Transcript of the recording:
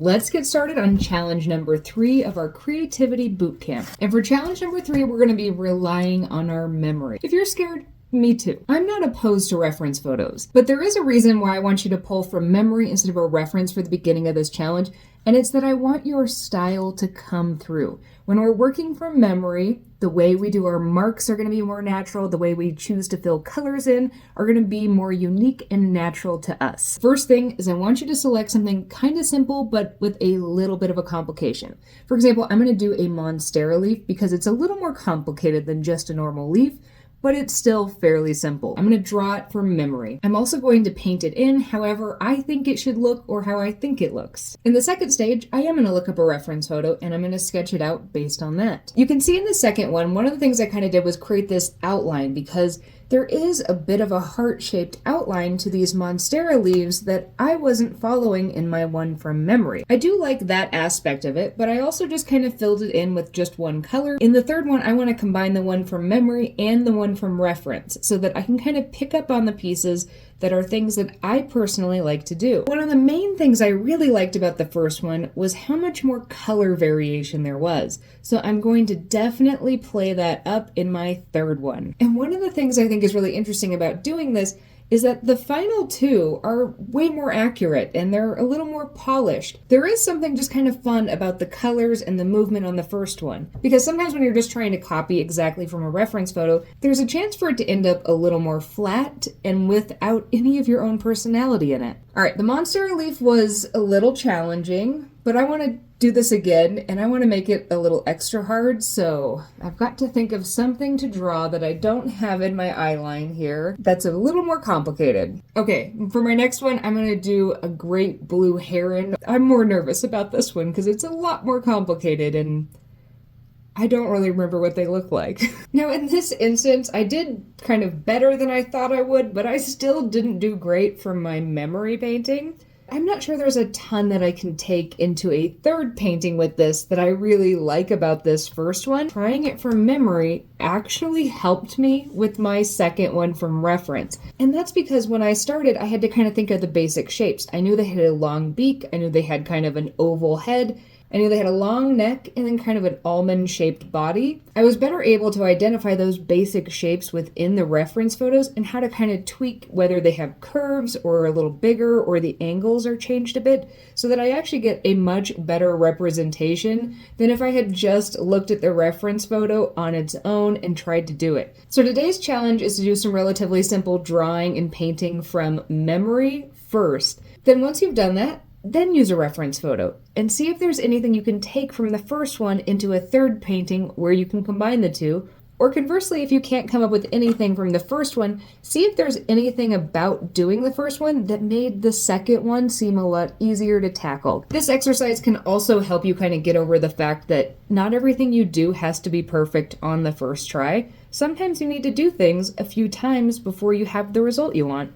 let's get started on challenge number 3 of our creativity bootcamp. And for challenge number 3, we're going to be relying on our memory. If you're scared, me too. I'm not opposed to reference photos, but there is a reason why I want you to pull from memory instead of a reference for the beginning of this challenge, and it's that I want your style to come through. When we're working from memory, the way we do our marks are going to be more natural. The way we choose to fill colors in are going to be more unique and natural to us. First thing is I want you to select something kind of simple, but with a little bit of a complication. For example, I'm going to do a monstera leaf because it's a little more complicated than just a normal leaf, but it's still fairly simple. I'm going to draw it from memory. I'm also going to paint it in however I think it should look or how I think it looks. In the second stage, I am going to look up a reference photo and I'm going to sketch it out based on that. You can see in the second one of the things I kind of did was create this outline because there is a bit of a heart-shaped outline to these monstera leaves that I wasn't following in my one from memory. I do like that aspect of it, but I also just kind of filled it in with just one color. In the third one, I want to combine the one from memory and the one from reference so that I can kind of pick up on the pieces that are things that I personally like to do. One of the main things I really liked about the first one was how much more color variation there was. So I'm going to definitely play that up in my third one. And one of the things I think is really interesting about doing this is that the final two are way more accurate and they're a little more polished. There is something just kind of fun about the colors and the movement on the first one, because sometimes when you're just trying to copy exactly from a reference photo, there's a chance for it to end up a little more flat and without any of your own personality in it. All right, the monstera leaf was a little challenging, but I want to do this again and I want to make it a little extra hard, so I've got to think of something to draw that I don't have in my eyeline here that's a little more complicated. Okay, for my next one, I'm going to do a great blue heron. I'm more nervous about this one because it's a lot more complicated and I don't really remember what they look like. Now, in this instance, I did kind of better than I thought I would, but I still didn't do great from my memory painting. I'm not sure there's a ton that I can take into a third painting with this that I really like about this first one. Trying it from memory actually helped me with my second one from reference. And that's because when I started, I had to kind of think of the basic shapes. I knew they had a long beak, I knew they had kind of an oval head, I knew they had a long neck and then kind of an almond-shaped body. I was better able to identify those basic shapes within the reference photos and how to kind of tweak whether they have curves or a little bigger or the angles are changed a bit so that I actually get a much better representation than if I had just looked at the reference photo on its own and tried to do it. So today's challenge is to do some relatively simple drawing and painting from memory first. Then once you've done that, then use a reference photo and see if there's anything you can take from the first one into a third painting where you can combine the two. Or conversely, if you can't come up with anything from the first one, see if there's anything about doing the first one that made the second one seem a lot easier to tackle. This exercise can also help you kind of get over the fact that not everything you do has to be perfect on the first try. Sometimes you need to do things a few times before you have the result you want.